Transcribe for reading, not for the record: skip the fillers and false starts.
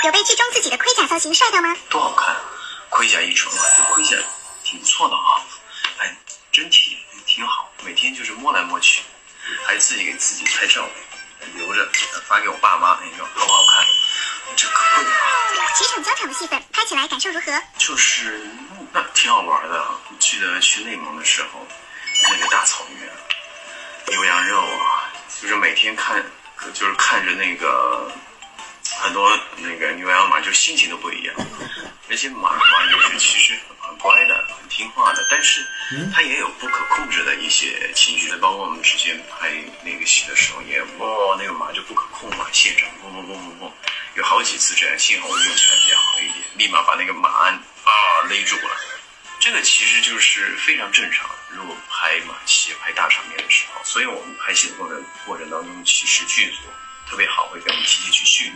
有被剧中自己的盔甲造型帅到吗？多好看，盔甲一穿，这盔甲挺不错的啊，哎，真挺好，每天就是摸来摸去，还自己给自己拍照，留着发给我爸妈，你说好不好看？这可贵啊！骑乘疆场的戏份拍起来感受如何？就是那挺好玩的。我记得去内蒙的时候，那个大草原，牛羊肉啊，就是每天看着那个很多那个牛羊马，就心情都不一样。而且马就是其实很乖的，很听话的，但是它也有不可控制的一些情绪。包括我们之前拍那个戏的时候，也那个马就不可控嘛，现场嗡，有好几次这样，幸好我用起来比较好一点，立马把那个马鞍勒住了。这个其实就是非常正常，如果拍马戏、拍大场面的时候，所以我们拍戏的过程当中，其实剧组特别好，会给我们提前去训练。